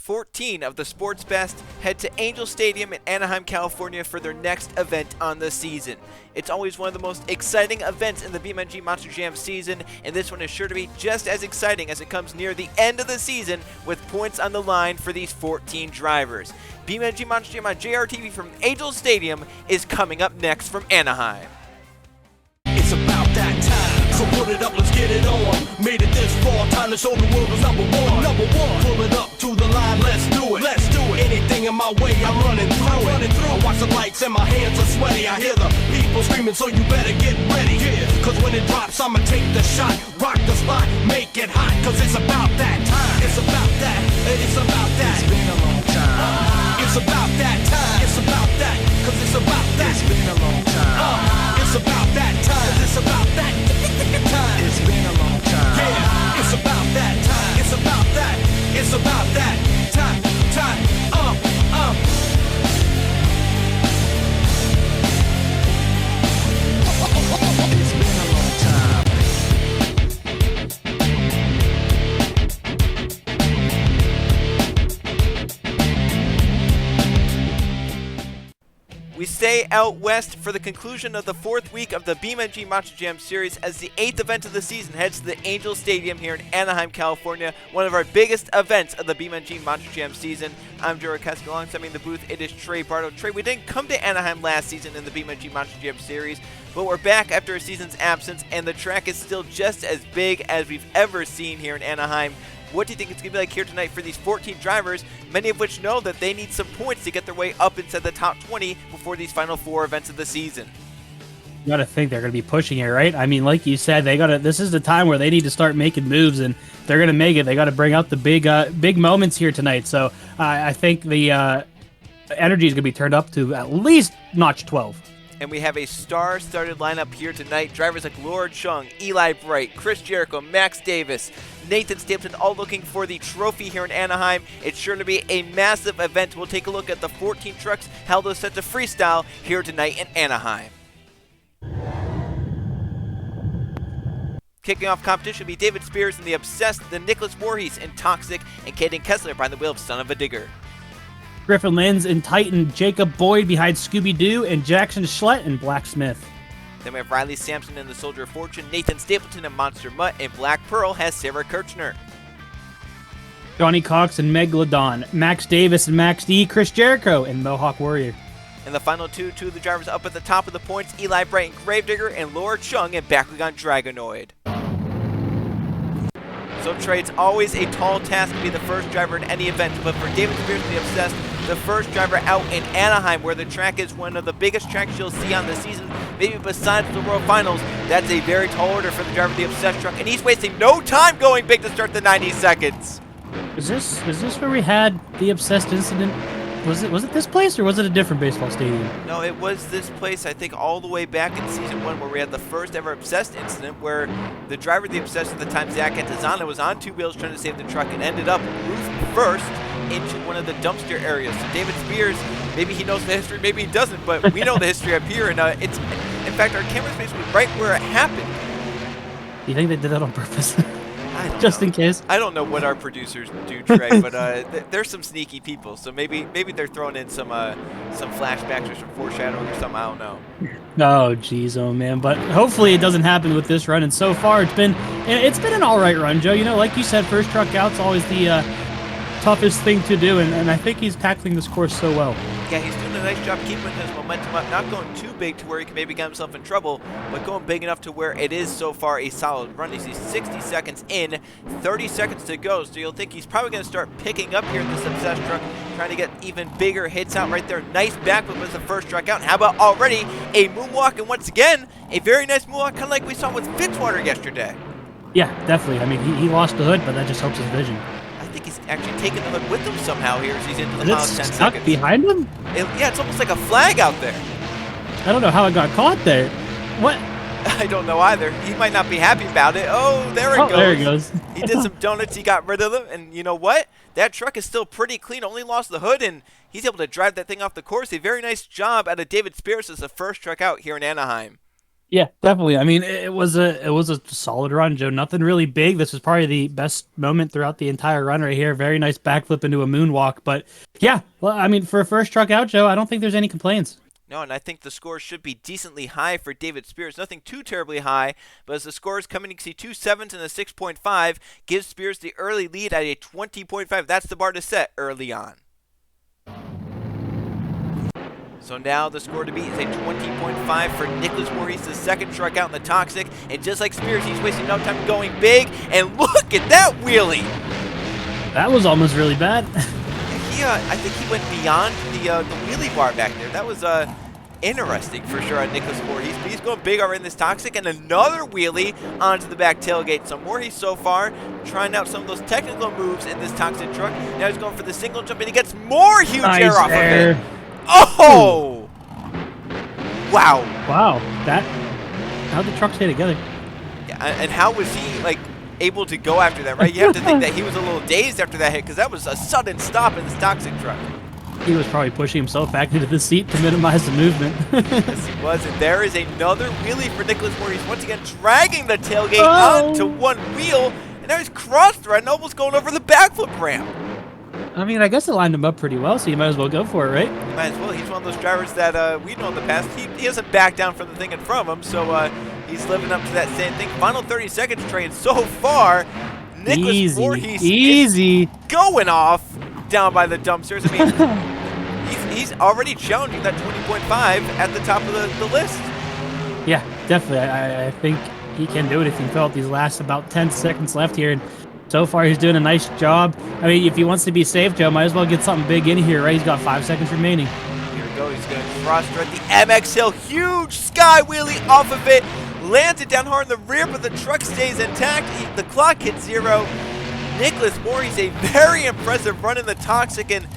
14 of the Sports Best head to Angel Stadium in Anaheim, California for their next event on the season. It's always one of the most exciting events in the BeamNG Monster Jam season, and this one is sure to be just as exciting as it comes near the end of the season with points on the line for these 14 drivers. BeamNG Monster Jam on JRTV from Angel Stadium is coming up next from Anaheim. It's about that time, so put it up, let's get it on. Made it this far, time to show the world who's number one. Number one, pull it up to the line, let's do it. Let's do it. Anything in my way, I'm running through it. I watch the lights and my hands are sweaty. I hear the people screaming, so you better get ready. Yeah, cause when it drops, I'ma take the shot, rock the spot, make it hot. Cause it's about that time. It's about that. It's about that. It's been a long time. It's about that time. It's about that. Cause it's about that. It's been a long time. It's about that time. It's about that time. It's been a long time. Yeah, it's about that time. It's about that. It's about that time. It's been a long time. We stay out west for the conclusion of the 4th week of the BeamNG Monster Jam series as the 8th event of the season heads to the Angel Stadium here in Anaheim, California, one of our biggest events of the BeamNG Monster Jam season. I'm Joe Rakeski. Alongside me in the booth, it is Trey Bardo. Trey, we didn't come to Anaheim last season in the BeamNG Monster Jam series, but we're back after a season's absence, and the track is still just as big as we've ever seen here in Anaheim. What do you think it's going to be like here tonight for these 14 drivers, many of which know that they need some points to get their way up inside the top 20 before these final 4 events of the season? You got to think they're going to be pushing it, right? I mean, like you said, this is the time where they need to start making moves, and they're going to make it. They got to bring out the big moments here tonight. So I think the energy is going to be turned up to at least notch 12. And we have a star-studded lineup here tonight. Drivers like Laura Chung, Eli Bright, Chris Jericho, Max Davis, Nathan Stapleton, all looking for the trophy here in Anaheim. It's sure to be a massive event. We'll take a look at the 14 trucks held set to freestyle here tonight in Anaheim. Kicking off competition will be David Spears and the Obsessed, the Nicholas Voorhees and Toxic, and Kaden Kessler behind the wheel of Son of a Digger. Griffin Lenz and Titan, Jacob Boyd behind Scooby-Doo, and Jackson Schlett and Blacksmith. Then we have Riley Sampson and the Soldier of Fortune, Nathan Stapleton and Monster Mutt, and Black Pearl has Sarah Kirchner. Johnny Cox and Megalodon, Max Davis and Max D, Chris Jericho, and Mohawk Warrior. And the final two of the drivers up at the top of the points, Eli Bright and Gravedigger, and Laura Chung and Bakugan Dragonoid. So Trey, it's always a tall task to be the first driver in any event, but for David Spears and the Obsessed, the first driver out in Anaheim, where the track is one of the biggest tracks you'll see on the season, maybe besides the World Finals, that's a very tall order for the driver of the Obsessed truck, and he's wasting no time going big to start the 90 seconds. Is this where we had the Obsessed incident? Was it this place, or was it a different baseball stadium? No, it was this place, I think, all the way back in Season 1, where we had the first ever Obsessed incident, where the driver of the Obsessed at the time, Zach Antizana, was on 2 wheels trying to save the truck and ended up roof first into one of the dumpster areas. So David Spears, maybe he knows the history, maybe he doesn't, but we know the history up here, and it's, in fact, our camera's basically right where it happened. You think they did that on purpose? Just in case. I don't know what our producers do, Trey, but there's some sneaky people. So maybe they're throwing in some flashbacks or some foreshadowing or something. I don't know. Oh, geez, oh man. But hopefully it doesn't happen with this run. And so far it's been an all right run, Joe. You know, like you said, first truck out's always the toughest thing to do, and I think he's tackling this course so well. Yeah, he's doing a nice job keeping his momentum up, not going too big to where he can maybe get himself in trouble, but going big enough to where it is so far a solid run. He's 60 seconds in, 30 seconds to go, so you'll think he's probably going to start picking up here in this Obsessed truck, trying to get even bigger hits out right there. Nice backflip was the first truck out, and how about already a moonwalk, and once again, a very nice moonwalk, kind of like we saw with Fitzwater yesterday. Yeah, definitely. I mean, he lost the hood, but that just helps his vision. I think he's actually taking the hood with him somehow here as he's into the final 10 seconds. Stuck behind him? Yeah, it's almost like a flag out there. I don't know how it got caught there. What? I don't know either. He might not be happy about it. Oh, there it goes. There it goes. He did some donuts. He got rid of them. And you know what? That truck is still pretty clean. Only lost the hood, and he's able to drive that thing off the course. A very nice job out of David Spears as the first truck out here in Anaheim. Yeah, definitely. I mean, it was a solid run, Joe. Nothing really big. This was probably the best moment throughout the entire run right here. Very nice backflip into a moonwalk. But yeah, well, I mean, for a first truck out, Joe, I don't think there's any complaints. No, and I think the score should be decently high for David Spears. Nothing too terribly high, but as the score is coming, you can see 2 sevens and a 6.5 gives Spears the early lead at a 20.5. That's the bar to set early on. So now the score to beat is a 20.5 for Nicholas Voorhees, the second truck out in the Toxic. And just like Spears, he's wasting no time going big. And look at that wheelie! That was almost really bad. I think he went beyond the wheelie bar back there. That was interesting for sure on Nicholas Voorhees. But he's going big already in this Toxic. And another wheelie onto the back tailgate. So Voorhees so far trying out some of those technical moves in this Toxic truck. Now he's going for the single jump, and he gets more huge Nice air off air. of it. Oh! Wow. Wow, how'd the trucks stay together? Yeah, and how was he, like, able to go after that, right? You have to think that he was a little dazed after that hit, because that was a sudden stop in this Toxic truck. He was probably pushing himself back into the seat to minimize the movement. Yes, he was. And there is another wheelie for Nicholas Voorhees, once again dragging the tailgate Oh. onto one wheel. And now he's cross-threading, almost going over the backflip ramp. I mean, I guess it lined him up pretty well, so you might as well go for it, right? Might as well. He's one of those drivers that we know in the past. He doesn't back down from the thing in front of him, so he's living up to that same thing. Final 30 seconds, Trey, and so far, Nicholas Voorhees Easy. is going off down by the dumpsters. I mean, he's already challenging that 20.5 at the top of the list. Yeah, definitely. I think he can do it if he felt these last about 10 seconds left here. And so far, he's doing a nice job. I mean, if he wants to be safe, Joe, might as well get something big in here, right? He's got 5 seconds remaining. Here we go. He's going to cross-thread the MX Hill. Huge sky wheelie off of it. Lands it down hard in the rear, but the truck stays intact. The clock hits 0. Nicholas Voorhees, a very impressive run in the Toxic, and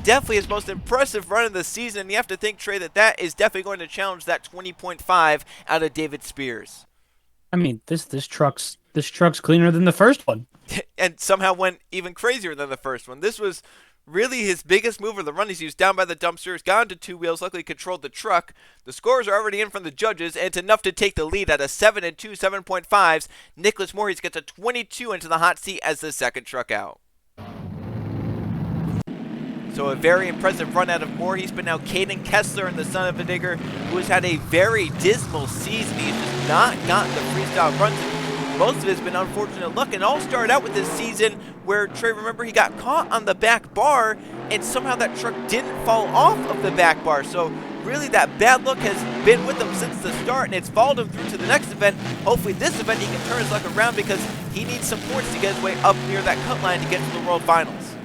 definitely his most impressive run of the season. And you have to think, Trey, that is definitely going to challenge that 20.5 out of David Spears. I mean, this truck's cleaner than the first one. And somehow went even crazier than the first one. This was really his biggest move of the run. He's used down by the dumpsters, got into two wheels, luckily controlled the truck. The scores are already in from the judges, and it's enough to take the lead at a 7 and 2 7.5s. Nicholas Voorhees gets a 22 into the hot seat as the second truck out. So a very impressive run out of Voorhees, but now Caden Kessler and the son of a digger, who has had a very dismal season. He's just not gotten the freestyle runs. Most of it has been unfortunate luck, and all started out with this season where, Trey, remember, he got caught on the back bar, and somehow that truck didn't fall off of the back bar. So really that bad luck has been with him since the start, and it's followed him through to the next event. Hopefully this event he can turn his luck around, because he needs some points to get his way up near that cut line to get to the World Finals.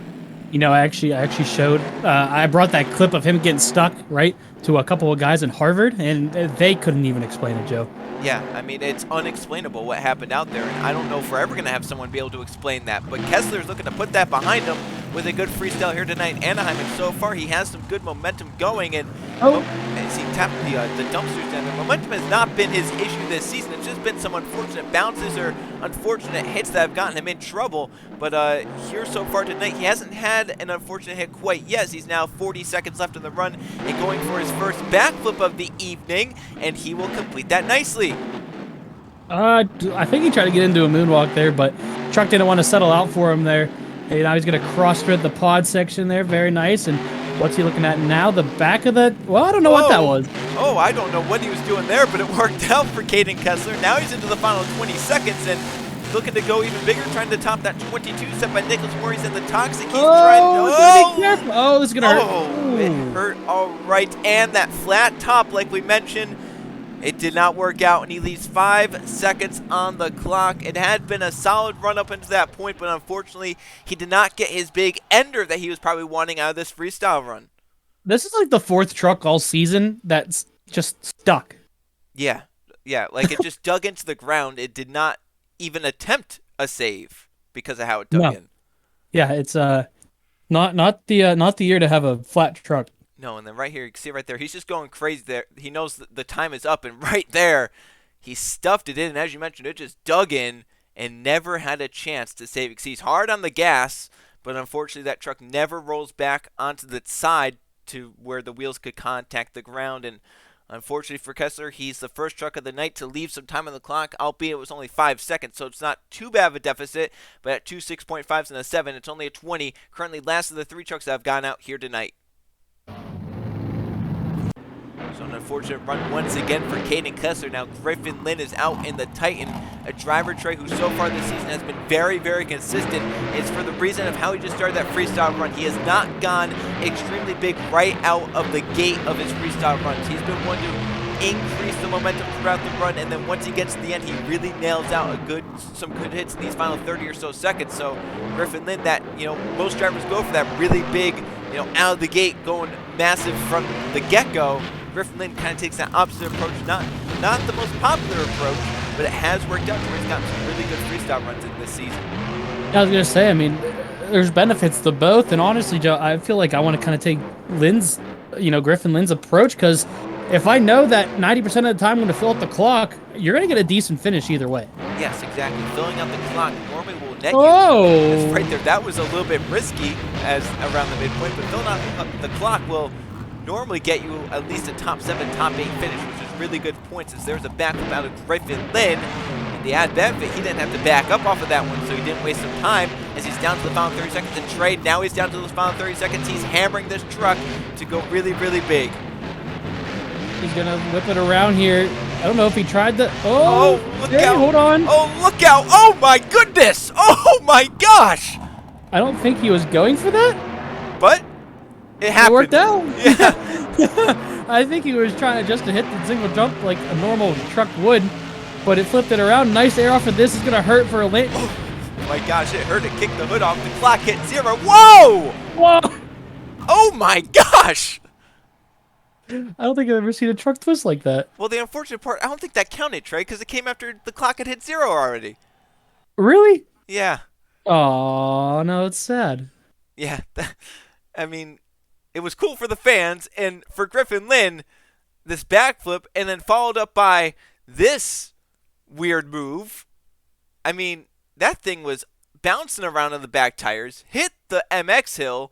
You know, I actually showed, I brought that clip of him getting stuck, right, to a couple of guys in Harvard, and they couldn't even explain it, Joe. Yeah, I mean, it's unexplainable what happened out there, and I don't know if we're ever going to have someone be able to explain that. But Kessler's looking to put that behind him with a good freestyle here tonight in Anaheim, and so far he has some good momentum going. And as he tapped the dumpsters down there, momentum has not been his issue this season. It's just been some unfortunate bounces or unfortunate hits that have gotten him in trouble. But here so far tonight, he hasn't had an unfortunate hit quite yet. He's now 40 seconds left in the run and going for his first backflip of the evening, and he will complete that nicely. I think he tried to get into a moonwalk there, but truck didn't want to settle out for him there. Hey, now he's going to cross-thread the pod section there. Very nice. And what's he looking at now? The back of the... Well, I don't know what that was. Oh, I don't know what he was doing there, but it worked out for Caden Kessler. Now he's into the final 20 seconds and looking to go even bigger, trying to top that 22 set by Nicholas Voorhees and the Toxic. He's trying to... Be careful. Oh, this is going to hurt. Oh, it hurt all right. And that flat top, like we mentioned, it did not work out, and he leaves 5 seconds on the clock. It had been a solid run up into that point, but unfortunately, he did not get his big ender that he was probably wanting out of this freestyle run. This is like the 4th truck all season that's just stuck. Yeah, like it just dug into the ground. It did not even attempt a save because of how it dug in. Yeah, it's not the year to have a flat truck. No, and then right here, you can see right there, he's just going crazy there. He knows that the time is up, and right there, he stuffed it in, and as you mentioned, it just dug in and never had a chance to save it. He's hard on the gas, but unfortunately that truck never rolls back onto the side to where the wheels could contact the ground, and Unfortunately for Kessler, he's the first truck of the night to leave some time on the clock, albeit it was only 5 seconds, so it's not too bad of a deficit, but at 2 6.5s and a 7, it's only a 20, currently last of the 3 trucks that have gone out here tonight. So an unfortunate run once again for Caden Kessler. Now Griffin Lynn is out in the Titan, a driver, Trey, who so far this season has been very, very consistent. It's for the reason of how he just started that freestyle run. He has not gone extremely big right out of the gate of his freestyle runs. He's been one to increase the momentum throughout the run, and then once he gets to the end, he really nails out some good hits in these final 30 or so seconds. So Griffin Lynn, that, most drivers go for that really big, out of the gate, going massive from the get-go. Griffin Lynn kind of takes that opposite approach, not the most popular approach, but it has worked out where he's gotten some really good freestyle runs in this season. I was gonna say, I mean, there's benefits to both, and honestly, Joe, I feel like I want to kind of take Griffin Lynn's approach, because if I know that 90% of the time I'm going to fill up the clock, you're going to get a decent finish either way. Yes, exactly. Filling out the clock normally will net you. That's right there. That was a little bit risky as around the midpoint, but filling out the clock will normally get you at least a top 7, top 8 finish, which is really good points, as there's a backup out of Griffin Lynn. And the add benefit, he didn't have to back up off of that one, so he didn't waste some time as he's down to the final 30 seconds in trade. Now he's down to those final 30 seconds. He's hammering this truck to go really, really big. He's going to whip it around here. I don't know if he tried to... look out. Hold on. Oh, look out. Oh, my goodness. Oh, my gosh. I don't think he was going for that. But it happened. It worked out. Yeah. I think he was trying just to hit the single jump like a normal truck would, but it flipped it around. Nice air off of this. Is going to hurt for a late... Oh, my gosh. It hurt. It kicked the hood off. The clock hit 0. Whoa. Whoa. Oh, my gosh. I don't think I've ever seen a truck twist like that. Well, the unfortunate part, I don't think that counted, Trey, because it came after the clock had hit 0 already. Really? Yeah. Oh, no, it's sad. Yeah. I mean, it was cool for the fans, and for Griffin Lynn, this backflip, and then followed up by this weird move. I mean, that thing was bouncing around on the back tires, hit the MX hill,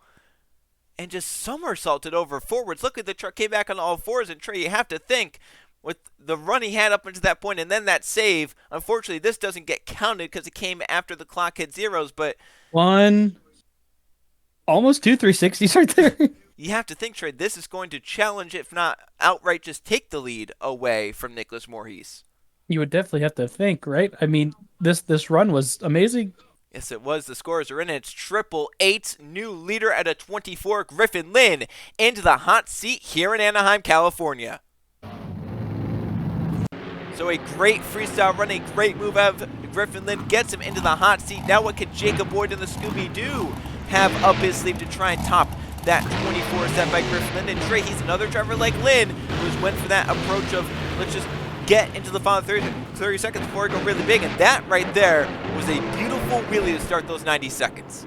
and just somersaulted over forwards. Look at the truck, came back on all fours, and Trey, you have to think, with the run he had up until that point, and then that save, unfortunately, this doesn't get counted because it came after the clock hit 0s, but... Almost 2 360s right there. You have to think, Trey, this is going to challenge, if not outright just take the lead away from Nicholas Voorhees. You would definitely have to think, right? I mean, this run was amazing. Yes, it was. The scores are in. It's 888. New leader at a 24, Griffin Lynn, into the hot seat here in Anaheim, California. So a great freestyle run, a great move out of Griffin Lynn gets him into the hot seat. Now what can Jacob Boyd and the Scooby-Doo have up his sleeve to try and top that 24 set by Griffin Lynn? And Trey, he's another driver like Lynn, who's went for that approach of, let's just get into the final 30 seconds before I go really big. And that right there was a beautiful wheelie to start those 90 seconds.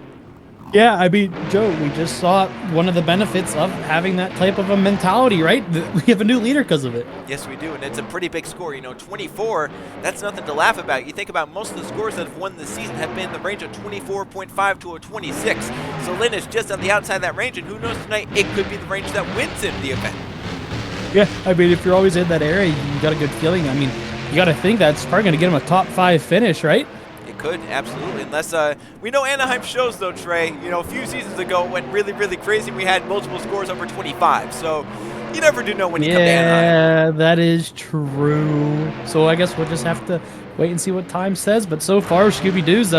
Yeah, I mean, Joe, we just saw one of the benefits of having that type of a mentality, right? We have a new leader because of it. Yes, we do, and it's a pretty big score. 24, that's nothing to laugh about. You think about most of the scores that have won this season have been in the range of 24.5 to a 26. So Lynn is just on the outside of that range, and who knows tonight, it could be the range that wins him the event. Yeah, I mean, if you're always in that area, you got a good feeling. I mean, you got to think that's probably going to get him a top 5 finish, right? Could, absolutely, unless we know Anaheim shows, though, Trey. A few seasons ago it went really, really crazy. We had multiple scores over 25, so you never do know when you come to Anaheim. Yeah, that is true. So I guess we'll just have to wait and see what time says. But so far, Scooby-Doo's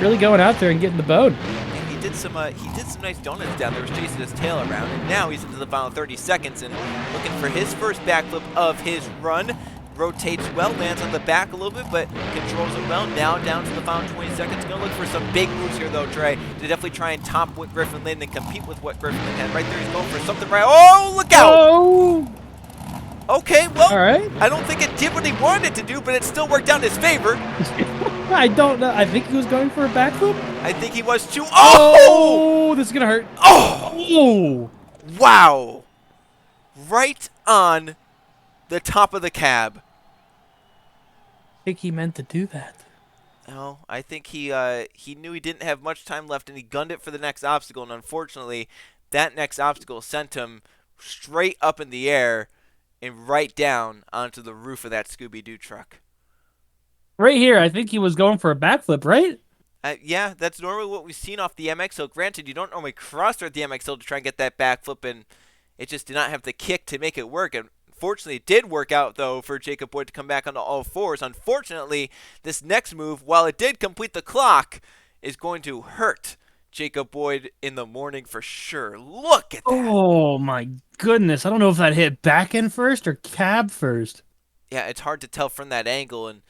really going out there and getting the bone. And he did some nice donuts down there, was chasing his tail around, and now he's into the final 30 seconds and looking for his first backflip of his run. Rotates well, lands on the back a little bit, but controls it well. Now down to the final 20 seconds. Going to look for some big moves here, though, Trey, to definitely try and top what Griffin Lynn and compete with what Griffin Lynn had. Right there, he's going for something right. Oh, look out! Oh! Okay, well, all right. I don't think it did what he wanted it to do, but it still worked out in his favor. I don't know. I think he was going for a backflip. I think he was too. Oh! This is going to hurt. Oh! Wow. Right on the top of the cab. I think he meant to do that. No, I think he knew he didn't have much time left, and he gunned it for the next obstacle, and unfortunately, that next obstacle sent him straight up in the air, and right down onto the roof of that Scooby-Doo truck. Right here, I think he was going for a backflip, right? Yeah, that's normally what we've seen off the MX. Granted, you don't normally cross through the MX to try and get that backflip, and it just did not have the kick to make it work. And fortunately, it did work out, though, for Jacob Boyd to come back onto all fours. Unfortunately, this next move, while it did complete the clock, is going to hurt Jacob Boyd in the morning for sure. Look at that. Oh, my goodness. I don't know if that hit back end first or cab first. Yeah, it's hard to tell from that angle, and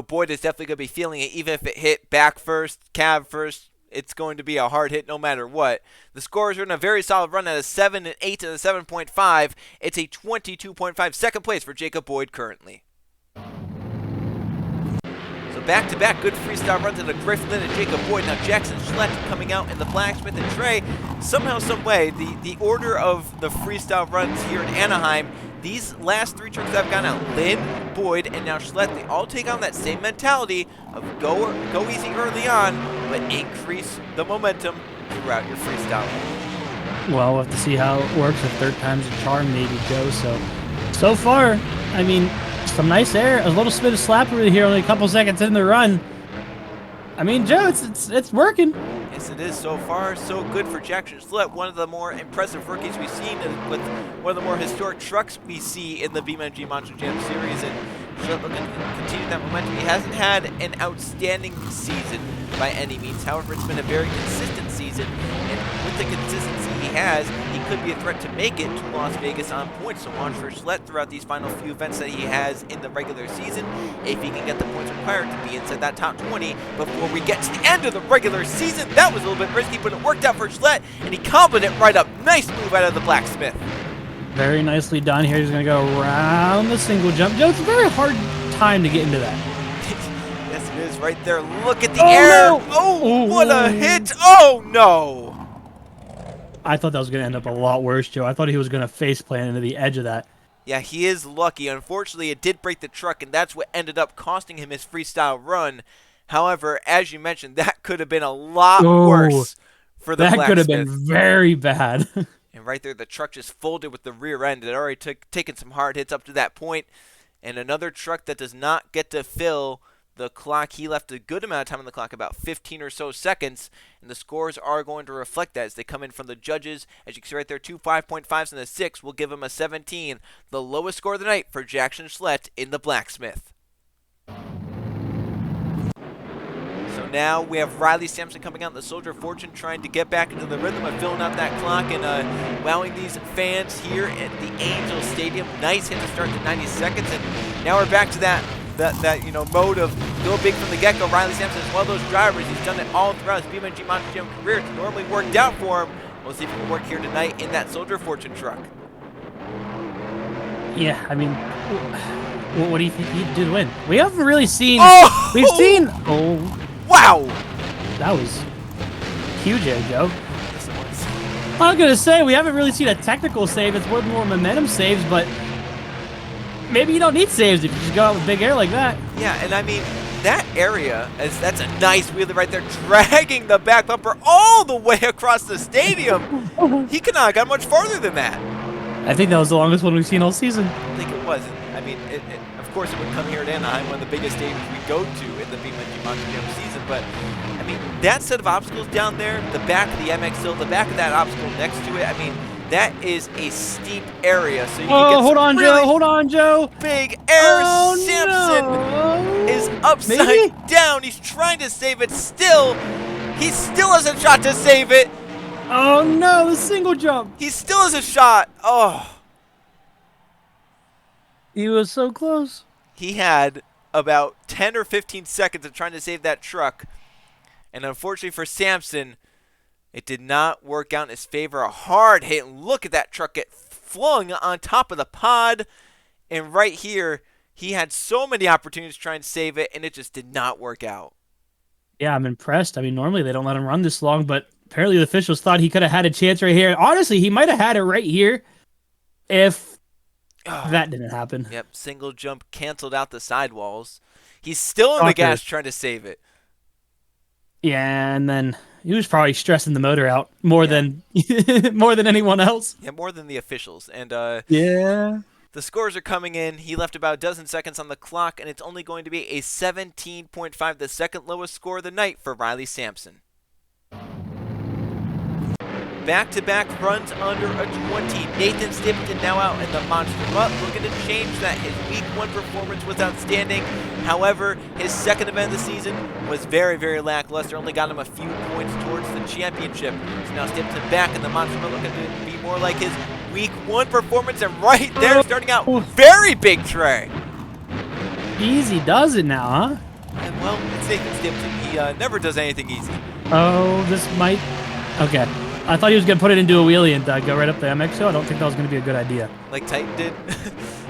Boyd is definitely going to be feeling it, even if it hit back first, cab first. It's going to be a hard hit no matter what. The scores are in a very solid run at a 7 and 8 and a 7.5. It's a 22.5 second place for Jacob Boyd currently. So back-to-back good freestyle runs into Griff Lynn and Jacob Boyd. Now Jackson Schlett coming out in the Blacksmith and Trey. Somehow, some way, the order of the freestyle runs here in Anaheim, these last three trucks that have gone out, Lynn, Boyd, and now Schlett, they all take on that same mentality of go easy early on, but increase the momentum throughout your freestyle. Well, we'll have to see how it works. If third time's a charm, maybe, Joe. So far, I mean, some nice air. A little bit of slappery here, only a couple seconds in the run. I mean, Joe, it's working. Yes, it is. So far, so good for Jackson Schlett, one of the more impressive rookies we've seen, with one of the more historic trucks we see in the BeamNG Monster Jam series. And Schlett looking to continue that momentum. He hasn't had an outstanding season by any means. However, it's been a very consistent season, and with the consistency he has, he could be a threat to make it to Las Vegas on points. So watch for Schlett throughout these final few events that he has in the regular season, if he can get the points required to be inside that top 20 before we get to the end of the regular season. That was a little bit risky, but it worked out for Schlett, and he comboed it right up. Nice move out of the Blacksmith. Very nicely done here. He's going to go around the single jump. Joe, it's a very hard time to get into that. Yes, it is right there. Look at the air. No. Oh, what a hit. Oh, no. I thought that was going to end up a lot worse, Joe. I thought he was going to face plant into the edge of that. Yeah, he is lucky. Unfortunately, it did break the truck, and that's what ended up costing him his freestyle run. However, as you mentioned, that could have been a lot worse for the Blacksmith. That could have been very bad. And right there, the truck just folded with the rear end. It had already taken some hard hits up to that point. And another truck that does not get to fill the clock. He left a good amount of time on the clock, about 15 or so seconds. And the scores are going to reflect that as they come in from the judges. As you can see right there, two 5.5s and a 6 will give him a 17. The lowest score of the night for Jackson Schlett in the Blacksmith. So now we have Riley Sampson coming out in the Soldier of Fortune, trying to get back into the rhythm of filling out that clock and wowing these fans here at the Angel Stadium. Nice hit to start to 90 seconds, and now we're back to that mode of go big from the get-go. Riley Sampson is one of those drivers. He's done it all throughout his BeamNG Monster Jam career. It's normally worked out for him. We'll see if it can work here tonight in that Soldier of Fortune truck. Yeah, I mean, what do you think he'd do to win? We haven't really seen. Oh! We've seen. Oh. Wow! That was huge, Joe. Yes, it was. I was gonna say we haven't really seen a technical save. It's more momentum saves, but maybe you don't need saves if you just go out with big air like that. Yeah, and I mean that area, that's a nice wheelie right there, dragging the back bumper all the way across the stadium. He could not have got much farther than that. I think that was the longest one we've seen all season. I think it was. I mean, of course, it would come here at Anaheim, one of the biggest stadiums we go to in the BeamNG Monster Jam season. But I mean, that set of obstacles down there, the back of the MX hill, the back of that obstacle next to it. I mean, that is a steep area. So you can get hold on, really Joe. Hold on, Joe. Big air. Oh, Sampson no. is upside down. He's trying to save it still. He still has a shot to save it. Oh no, the single jump. He still has a shot. Oh. He was so close. He had about 10 or 15 seconds of trying to save that truck. And unfortunately for Sampson, it did not work out in his favor. A hard hit. And look at that truck get flung on top of the pod. And right here, he had so many opportunities to try and save it, and it just did not work out. Yeah, I'm impressed. I mean, normally they don't let him run this long, but apparently the officials thought he could have had a chance right here. Honestly, he might have had it right here if that didn't happen. Yep, single jump canceled out the sidewalls. He's still in the gas trying to save it. Yeah, and then he was probably stressing the motor out more than anyone else. Yeah, more than the officials. And yeah. The scores are coming in. He left about a dozen seconds on the clock, and it's only going to be a 17.5, the second lowest score of the night for Riley Sampson. Back-to-back runs under a 20. Nathan Stapleton now out in the Monster Mutt, looking to change that. His Week 1 performance was outstanding. However, his second event of the season was very, very lackluster. Only got him a few points towards the championship. So now Stapleton back in the Monster Mutt, looking to be more like his Week 1 performance. And right there, starting out, very big Trey. Easy does it now, huh? And well, it's Nathan Stapleton. He never does anything easy. Oh, this might... Okay. I thought he was going to put it into a wheelie and go right up the MX show. I don't think that was going to be a good idea. Like Titan did?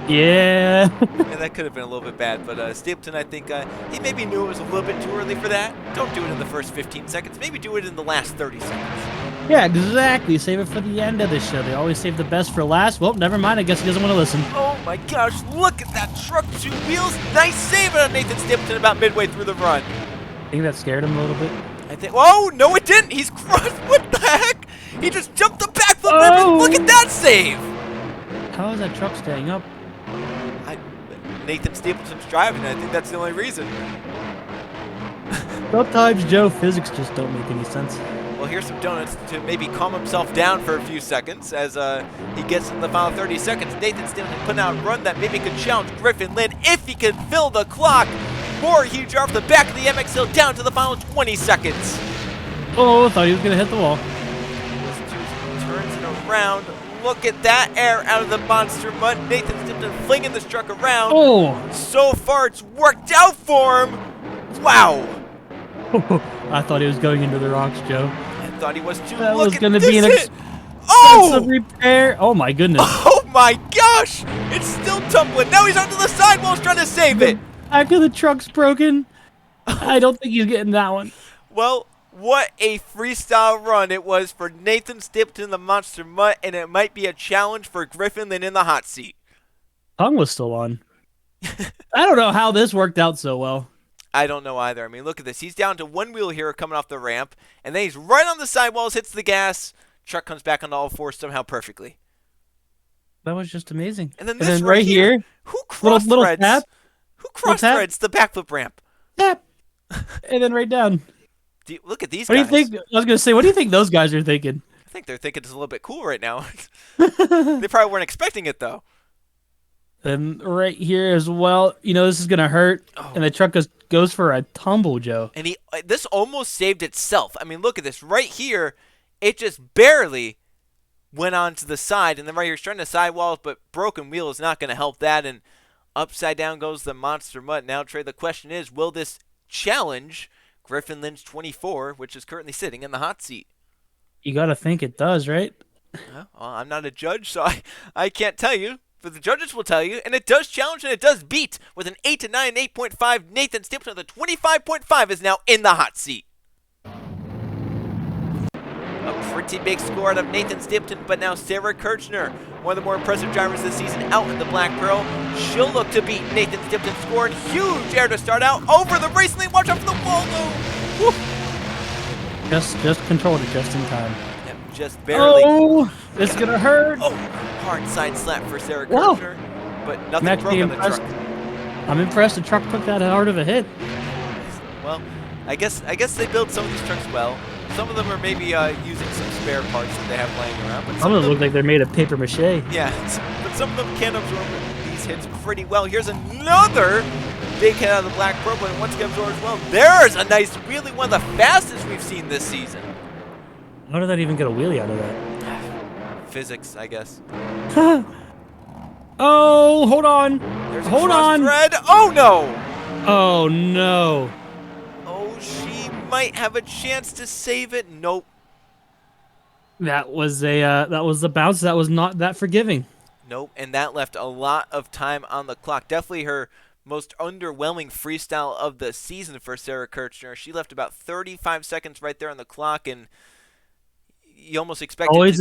Yeah. Yeah, that could have been a little bit bad, but Stapleton, I think, he maybe knew it was a little bit too early for that. Don't do it in the first 15 seconds. Maybe do it in the last 30 seconds. Yeah, exactly. Save it for the end of the show. They always save the best for last. Well, never mind. I guess he doesn't want to listen. Oh my gosh, look at that truck, 2 wheels. Nice save on Nathan Stapleton about midway through the run. I think that scared him a little bit. I think, oh, no it didn't. He's crushed. What the heck? He just jumped the backflip. Oh. Look at that save. How is that truck staying up? Nathan Stapleton's driving. I think that's the only reason. Sometimes, Joe, physics just don't make any sense. Well, here's some donuts to maybe calm himself down for a few seconds as he gets in the final 30 seconds. Nathan Stapleton putting out a run that maybe could challenge Griffin Lynn if he can fill the clock. More huge off the back of the MX Hill down to the final 20 seconds. Oh, I thought he was going to hit the wall. Turns it around. Look at that air out of the Monster Mutt. Nathan Stapleton flinging this truck around. Oh. So far, it's worked out for him. Wow. I thought he was going into the rocks, Joe. I thought he was too. That Look was at going to this be an hit. expensive repair. Oh, my goodness. Oh my gosh! It's still tumbling. Now he's onto the sidewalls trying to save it. Back of the truck's broken. I don't think he's getting that one. Well, what a freestyle run it was for Nathan Stapleton in the Monster Mutt, and it might be a challenge for Griffin Lynn in the hot seat. Tongue was still on. I don't know how this worked out so well. I don't know either. I mean, look at this. He's down to one wheel here coming off the ramp, and then he's right on the sidewalls, hits the gas. Truck comes back on all fours somehow perfectly. That was just amazing. And then this right here, who cross little threads? tap. Who cross threads the backflip ramp? Tap. And then right down. Look at these What guys. do you think? I was going to say, what do you think those guys are thinking? I think they're thinking it's a little bit cool right now. They probably weren't expecting it, though. And right here as well, you know, this is going to hurt. Oh. And the truck goes for a tumble, Joe. And this almost saved itself. I mean, look at this. Right here, it just barely went onto the side. And then right here, it's trying to sidewalls, but broken wheel is not going to help that. And upside down goes the Monster Mutt. Now, Trey, the question is, will this challenge Griffin Lynn's 24, which is currently sitting in the hot seat? You got to think it does, right? Well, I'm not a judge, so I can't tell you. But the judges will tell you, and it does challenge and it does beat with an 8 to 9, 8.5. Nathan Stapleton with a 25.5 is now in the hot seat. A pretty big score out of Nathan Stapleton, but now Sarah Kirchner, one of the more impressive drivers this season, out in the Black Pearl. She'll look to beat Nathan Stapleton's score, and huge air to start out over the race lane. Watch out for the wall, though. Woo. Just controlled it just in time. Yep, just barely. Oh, this is gonna hurt. Oh, hard side slap for Sarah Wow. Kirchner, but nothing broke on the truck. I'm impressed the truck took that hard of a hit. Well, I guess they build some of these trucks well. Some of them are maybe using some spare parts that they have laying around, but Some of them look like they're made of paper mache. yeah, but some of them can absorb these hits pretty well. Here's another big hit out of the Black Pearl, but once again absorbs well. There's a nice wheelie, one of the fastest we've seen this season. How did that even get a wheelie out of that? Physics, I guess. Oh, hold on. There's a Hold cross on. thread. Oh no! Oh no. Oh, she might have a chance to save it. Nope. That was the bounce. That was not that forgiving. Nope, and that left a lot of time on the clock. Definitely her most underwhelming freestyle of the season for Sarah Kirchner. She left about 35 seconds right there on the clock, and you almost expect always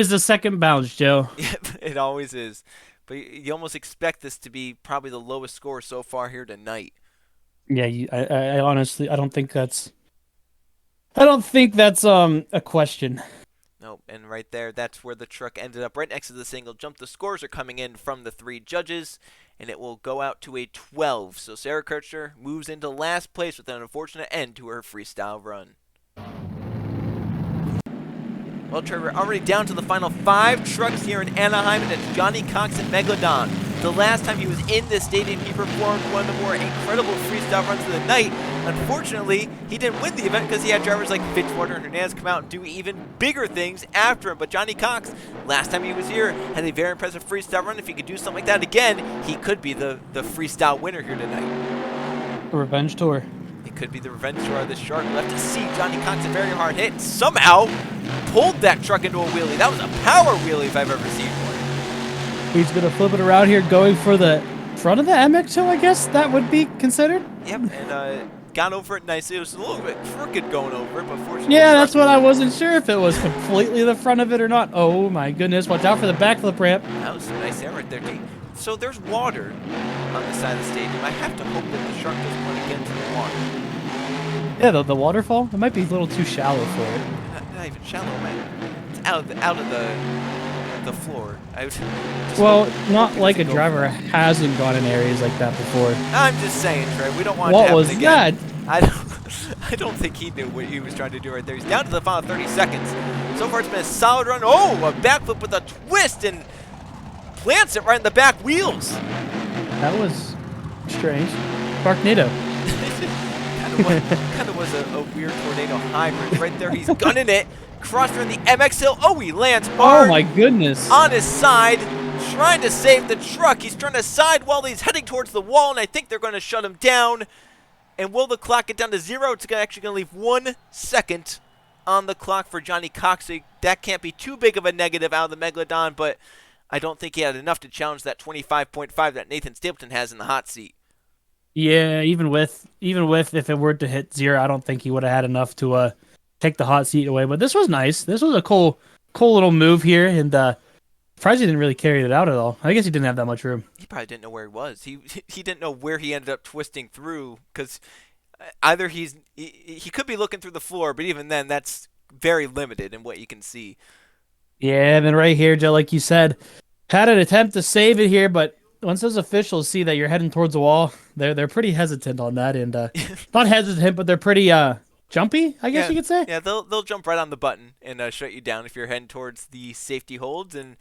the second bounce, Joe. Yep, it always is. But you almost expect this to be probably the lowest score so far here tonight. Yeah, I honestly I don't think that's a question. Nope, and right there, that's where the truck ended up, right next to the single jump. The scores are coming in from the 3 judges, and it will go out to a 12. So Sarah Kirchner moves into last place with an unfortunate end to her freestyle run. Well, Trey, we're already down to the final 5 trucks here in Anaheim, and it's Johnny Cox and Megalodon. The last time he was in this stadium, he performed one of the more incredible freestyle runs of the night. Unfortunately, he didn't win the event because he had drivers like Fitzwater and Hernandez come out and do even bigger things after him. But Johnny Cox, last time he was here, had a very impressive freestyle run. If he could do something like that again, he could be the freestyle winner here tonight. A revenge tour. It could be the revenge tour of the Shark. We'll have to see. Johnny Cox, a very hard hit, and somehow pulled that truck into a wheelie. That was a power wheelie if I've ever seen one. He's going to flip it around here, going for the front of the MX hill, I guess that would be considered. Yep, and got over it nicely. It was a little bit crooked going over it, but fortunately... Yeah, that's what I wasn't sure if it was completely the front of it or not. Oh my goodness, watch out for the backflip ramp. That was a nice air right there. So there's water on the side of the stadium. I have to hope that the Shark doesn't want to get into the water. Yeah, the waterfall, it might be a little too shallow for it. Not even shallow, man. It's out of the floor. Well, not like a driver hasn't gone in areas like that before. I'm just saying, Trey. We don't want what to was again. that? I don't think he knew what he was trying to do right there. He's down to the final 30 seconds. So far, it's been a solid run. Oh, a backflip with a twist and plants it right in the back wheels. That was strange. Sharknado. kind of was a weird tornado hybrid. Right there, he's gunning it. Crosser in the MX hill. Oh, he lands hard. Oh my goodness. On his side, trying to save the truck. He's trying to sidewall. He's heading towards the wall, and I think they're going to shut him down. And will the clock get down to 0? It's actually going to leave 1 second on the clock for Johnny Cox. So that can't be too big of a negative out of the Megalodon, but I don't think he had enough to challenge that 25.5 that Nathan Stapleton has in the hot seat. Yeah, even with if it were to hit 0, I don't think he would have had enough to take the hot seat away. But this was nice. This was a cool little move here, and surprised he didn't really carry it out at all. I guess he didn't have that much room. He probably didn't know where he was. He didn't know where he ended up twisting through, because either he could be looking through the floor, but even then, that's very limited in what you can see. Yeah, and then right here, Joe, like you said, had an attempt to save it here, but once those officials see that you're heading towards the wall, they're pretty hesitant on that, and not hesitant, but they're pretty jumpy, I guess you could say. Yeah, they'll jump right on the button and shut you down if you're heading towards the safety holds, and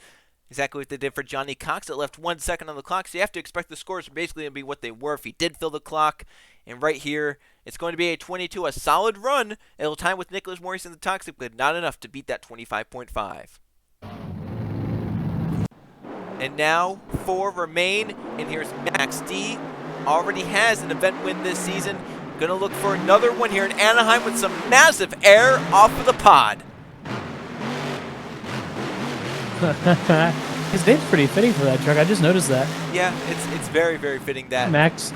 exactly what they did for Johnny Cox. It left 1 second on the clock, so you have to expect the scores are basically going to be what they were if he did fill the clock. And right here, it's going to be a 22, a solid run. It'll time with Nicholas Morrison the Toxic, but not enough to beat that 25.5. And now 4 remain, and here's Max D. Already has an event win this season. Gonna look for another one here in Anaheim with some massive air off of the pod. His name's pretty fitting for that truck. I just noticed that. Yeah, it's very, very fitting that. Max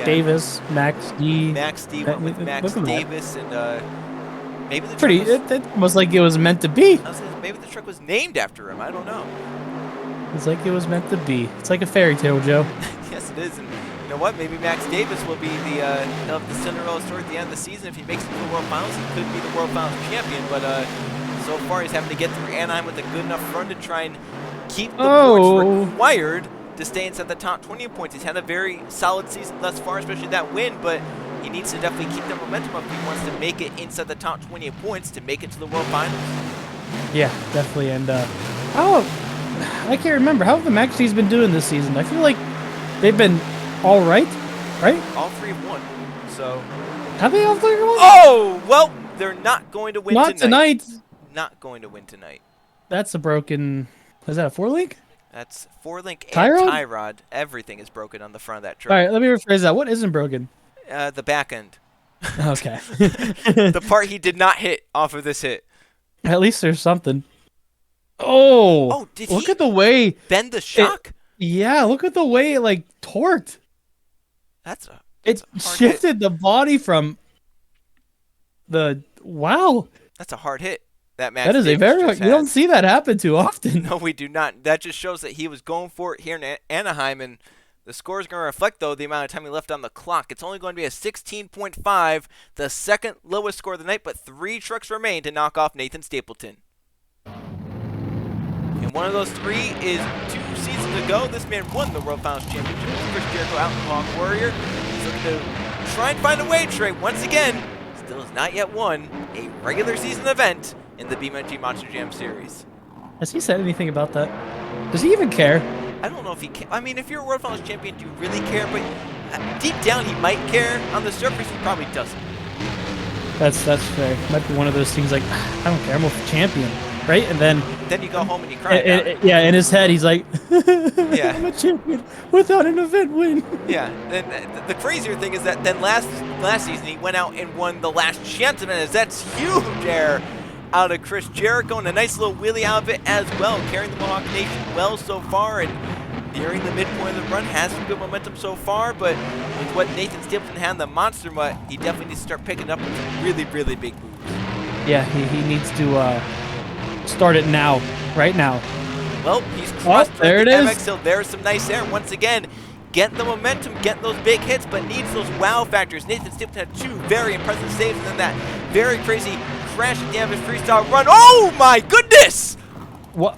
Davis, Max D. Max D went with Max Davis, and maybe the pretty. Truck it almost like it was meant to be. Maybe the truck was named after him. I don't know. It's like it was meant to be. It's like a fairy tale, Joe. Yes, it is. And you know what? Maybe Max Davis will be the Cinderella story at the end of the season. If he makes it to the World Finals, he could be the World Finals champion. But so far, he's having to get through Anaheim with a good enough run to try and keep the points required to stay inside the top 20 in points. He's had a very solid season thus far, especially that win, but he needs to definitely keep that momentum up if he wants to make it inside the top 20 in points to make it to the World Finals. Yeah, definitely. And I can't remember. How have the Max D's been doing this season? I feel like they've been all right? All 3 have won. So. Have they all 3 won? Oh, well, they're not going to win tonight. Not tonight. Not going to win tonight. That's a broken. Is that a 4-link? That's 4-link and tie rod. Everything is broken on the front of that truck. All right, let me rephrase that. What isn't broken? The back end. Okay. The part he did not hit off of this hit. At least there's something. Oh, did look he at the way bend the shock? Yeah, look at the way it like torqued. It shifted the body from the wow. That's a hard hit. That is a very you don't see that happen too often. No, we do not. That just shows that he was going for it here in Anaheim, and the score is going to reflect, though, the amount of time he left on the clock. It's only going to be a 16.5, the second lowest score of the night, but 3 trucks remain to knock off Nathan Stapleton. And one of those 3 is 2 seasons ago. This man won the World Finals Championship. Chris Jericho out in Hawk Warrior. He's looking to try and find a way, Trey, once again. Still has not yet won a regular season event in the BeamNG Monster Jam Series. Has he said anything about that? Does he even care? I don't know if he can. I mean, if you're a World Finals champion, do you really care? But deep down, he might care. On the surface, he probably doesn't. That's fair. Might be one of those things like, I don't care, I'm a champion, right? And then you go home and you cry about it. Yeah, in his head, he's like, yeah. I'm a champion without an event win. Yeah, and the crazier thing is that then last season, he went out and won the last chance event. That's huge air out of Chris Jericho, and a nice little wheelie out of it as well, carrying the Mohawk Nation well so far, and nearing the midpoint of the run, has some good momentum so far, but with what Nathan Stapleton had in the Monster Mutt, he definitely needs to start picking up with some really, really big moves. Yeah, he needs to start it now, right now. Well, he's crossed there it is. MX Hill. There's some nice air. Once again, getting the momentum, getting those big hits, but needs those wow factors. Nathan Stapleton had 2 very impressive saves, and then that very crazy crash at the end of his freestyle run. Oh my goodness! What?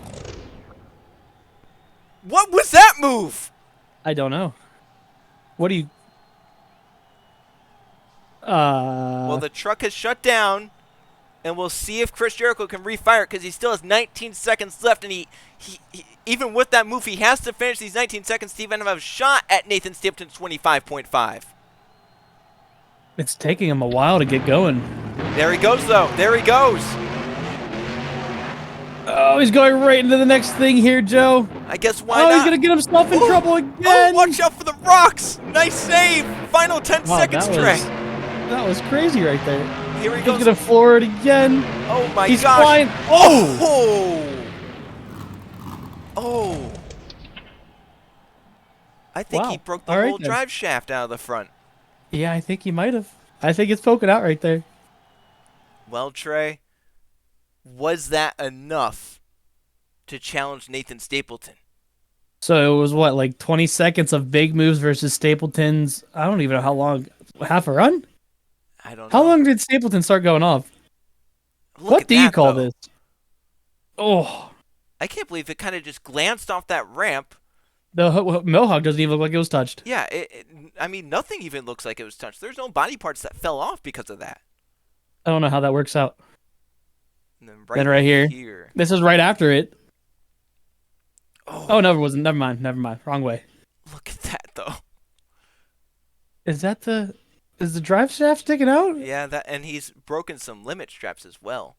What was that move? I don't know. What do you... Well, the truck has shut down, and we'll see if Chris Jericho can refire it, because he still has 19 seconds left, and he even with that move, he has to finish these 19 seconds to even have a shot at Nathan Stapleton's 25.5. It's taking him a while to get going. There he goes, though. There he goes. Oh, he's going right into the next thing here, Joe. I guess why not? Oh, he's going to get himself in trouble again. Oh, watch out for the rocks. Nice save. Final 10 seconds, Trey. That was crazy right there. Here he goes. He's going to floor it again. Oh, my gosh. He's flying. Oh. Oh. I think he broke the whole drive shaft out of the front. Yeah, I think he might have. I think it's poking out right there. Well, Trey, was that enough to challenge Nathan Stapleton? So it was what, like 20 seconds of big moves versus Stapleton's, I don't even know how long, half a run? I don't know. How long did Stapleton start going off? What do you call this? Oh. I can't believe it kind of just glanced off that ramp. The Mohawk doesn't even look like it was touched. Yeah, I mean, nothing even looks like it was touched. There's no body parts that fell off because of that. I don't know how that works out. And then right here. This is right after it. Oh, no, it wasn't. Never mind. Wrong way. Look at that, though. Is the drive shaft sticking out? Yeah, and he's broken some limit straps as well.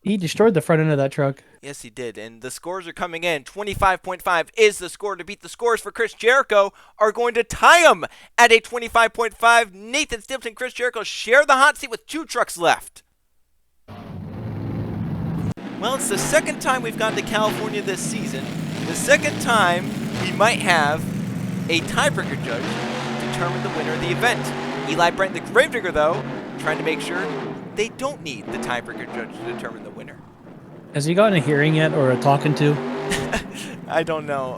He destroyed the front end of that truck. Yes, he did. And the scores are coming in. 25.5 is the score to beat. The scores for Chris Jericho are going to tie him at a 25.5. Nathan Stapleton and Chris Jericho share the hot seat with 2 trucks left. Well, it's the second time we've gone to California this season. The second time we might have a tiebreaker judge determine the winner of the event. Eli Brent, the Gravedigger, though, trying to make sure they don't need the tiebreaker judge to determine the winner. Has he gotten a hearing yet, or a talking to? I don't know.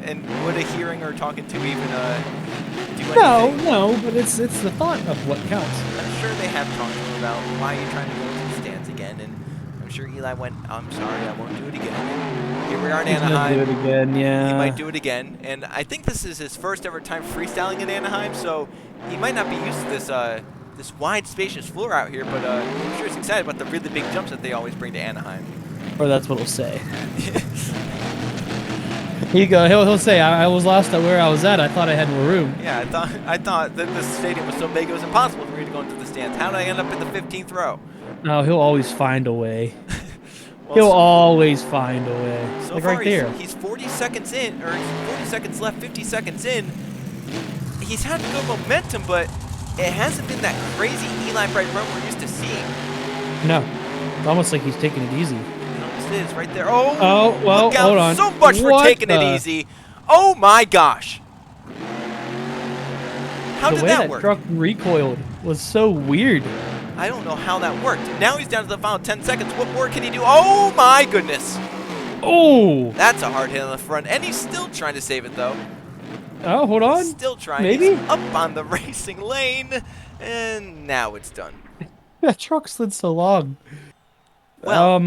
And would a hearing or talking to even do anything? No, but it's the thought of what counts. I'm sure they have talked to him about why you're trying to go into the stands again, and I'm sure Eli went, I'm sorry, I won't do it again. And here we are in Anaheim. He's gonna do it again, yeah. He might do it again, and I think this is his first ever time freestyling in Anaheim, so he might not be used to this wide, spacious floor out here, but I'm sure he's excited about the really big jumps that they always bring to Anaheim. Or that's what he'll say. He'll say, I was lost at where I was at. I thought I had more room. Yeah, I thought that the stadium was so big it was impossible for me to go into the stands. How did I end up in the 15th row? No, he'll always find a way. Well, he'll always find a way. So like far, right there. He's 40 seconds in, or 40 seconds left, 50 seconds in. He's had good momentum, but it hasn't been that crazy Eli Bright run we're used to seeing. No. It's almost like he's taking it easy. It almost is right there. Oh, well, look out. Hold on. So much for taking it easy. Oh, my gosh. How did that work? The way that truck recoiled was so weird. I don't know how that worked. Now he's down to the final 10 seconds. What more can he do? Oh, my goodness. Oh. That's a hard hit on the front, and he's still trying to save it, though. Oh, hold on. Still trying. Maybe? He's up on the racing lane, and now it's done. That truck slid so long. Well,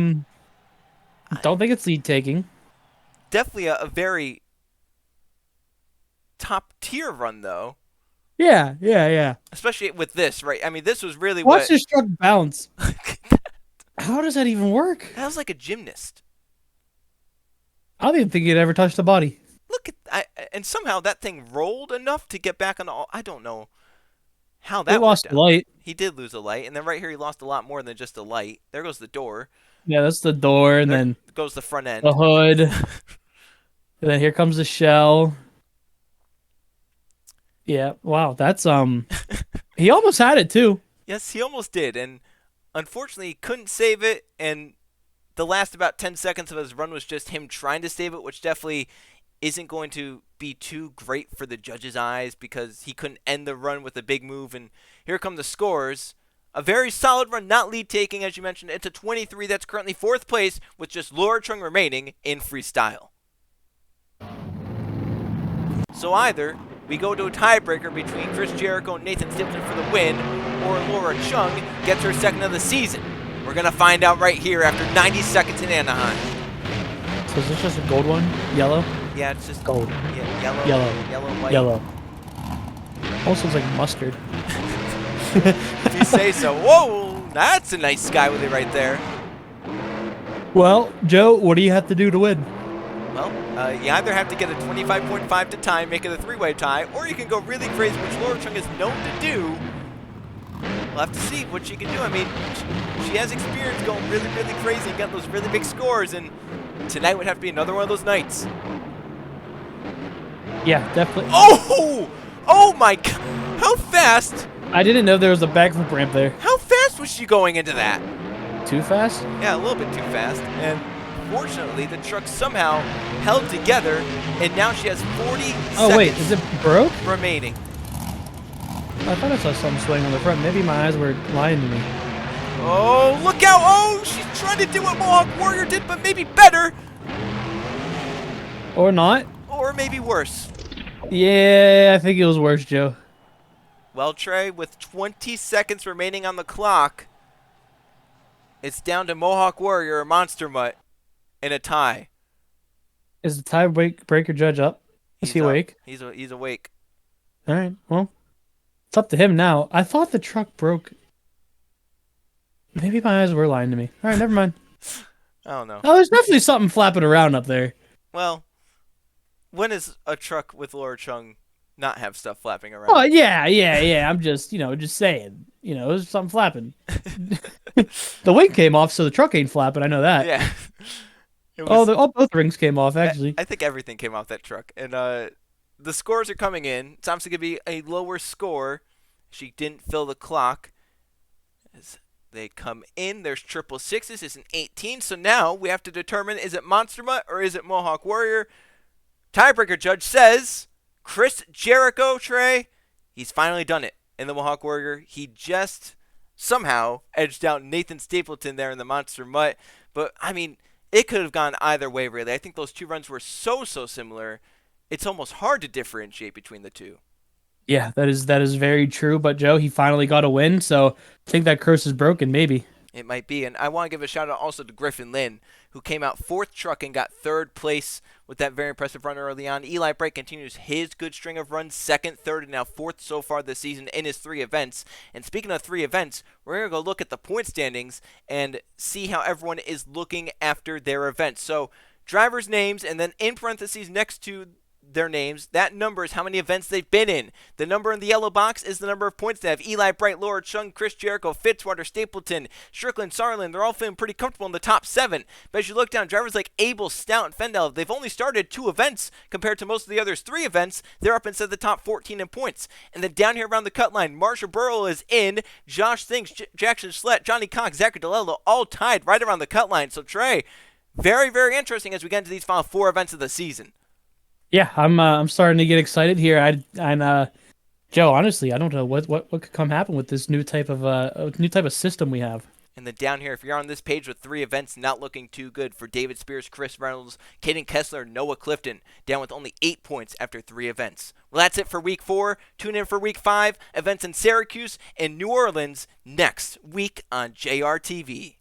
Don't think it's lead taking. Definitely a very top tier run though, Yeah, yeah, yeah. especially with this, right? I mean, this was really Watch what this truck bounce. How does that even work? that was like a gymnast. I don't even think he'd ever touched the body. Look at and somehow that thing rolled enough to get back on the. I don't know how He that lost worked the out. light. He did lose a light, and then right here he lost a lot more than just a light. There goes the door. Yeah, that's the door, and There then goes the front end. the hood. And then here comes the shell. Yeah, wow, that's he almost had it too. Yes, he almost did, and unfortunately he couldn't save it. And the last about 10 seconds of his run was just him trying to save it, which definitely isn't going to be too great for the judges' eyes because he couldn't end the run with a big move. And here come the scores. A very solid run, not lead taking, as you mentioned. It's a 23 that's currently 4th place with just Laura Chung remaining in freestyle. So either we go to a tiebreaker between Chris Jericho and Nathan Stipton for the win, or Laura Chung gets her second of the season. We're going to find out right here after 90 seconds in Anaheim. So is this just a gold one? Yellow? Yeah, it's just Gold. Yeah, yellow, Yellow. white. Yellow. Also looks like mustard. If you say so. Whoa, that's a nice sky with it right there. Well, Joe, what do you have to do to win? Well, you either have to get a 25.5 to tie, make it a 3-way tie, or you can go really crazy, which Laura Chung is known to do. We'll have to see what she can do. I mean, she has experience going really, really crazy and getting those really big scores, and tonight would have to be another one of those nights. Yeah, definitely. Oh! Oh my God! How fast? I didn't know there was a backflip ramp there. How fast was she going into that? Too fast? Yeah, a little bit too fast. And fortunately, the truck somehow held together, and now she has 40 Oh wait, seconds is it broke? remaining. I thought I saw something swing on the front. Maybe my eyes were lying to me. Oh, look out! Oh, she's trying to do what Mohawk Warrior did, but maybe better, Or not? or maybe worse. Yeah, I think it was worse, Joe. Well, Trey, with 20 seconds remaining on the clock, it's down to Mohawk Warrior or Monster Mutt in a tie. Is the tiebreaker judge up? Is he He's up. awake? He's awake. All right, well, it's up to him now. I thought the truck broke. Maybe my eyes were lying to me. All right, never mind. I don't know. Oh, there's definitely something flapping around up there. Well, when is a truck with Laura Chung not have stuff flapping around? Oh, yeah. I'm just, just saying. There's something flapping. The wing came off, so the truck ain't flapping. I know that. Yeah. It was, Both rings came off, actually. I think everything came off that truck. And the scores are coming in. It's obviously going to be a lower score. She didn't fill the clock. As they come in, there's triple sixes. It's an 18. So now we have to determine, is it Monster Mutt or is it Mohawk Warrior? Tiebreaker judge says Chris Jericho, Trey. He's finally done it in the Mohawk Warrior. He just somehow edged out Nathan Stapleton there in the Monster Mutt. But, I mean, it could have gone either way, really. I think those two runs were so similar. It's almost hard to differentiate between the two. Yeah, that is very true. But Joe, he finally got a win, so I think that curse is broken, maybe. It might be. And I want to give a shout out also to Griffin Lynn, who came out 4th truck and got 3rd place with that very impressive run early on. Eli Bright continues his good string of runs, 2nd, 3rd, and now 4th so far this season in his 3 events. And speaking of 3 events, we're going to go look at the point standings and see how everyone is looking after their events. So drivers' names, and then in parentheses next to their names, that number is how many events they've been in. The number in the yellow box is the number of points they have. Eli Bright, Laura Chung, Chris Jericho, Fitzwater, Stapleton, Strickland, Sarland, they're all feeling pretty comfortable in the top 7. But as you look down, drivers like Abel, Stout, and Fendel, they've only started 2 events compared to most of the others' 3 events. They're up inside the top 14 in points. And then down here around the cut line, Marsha Burrow is in, Josh Things, Jackson Schlett, Johnny Cox, Zachary DeLello, all tied right around the cut line. So Trey, very, very interesting as we get into these final 4 events of the season. Yeah, I'm starting to get excited here. Joe, honestly, I don't know what could come happen with this new type of system we have. And then down here, if you're on this page with 3 events, not looking too good for David Spears, Chris Reynolds, Caden Kessler, Noah Clifton, down with only 8 points after 3 events. Well, that's it for week 4. Tune in for week 5, events in Syracuse and New Orleans next week on JRTV.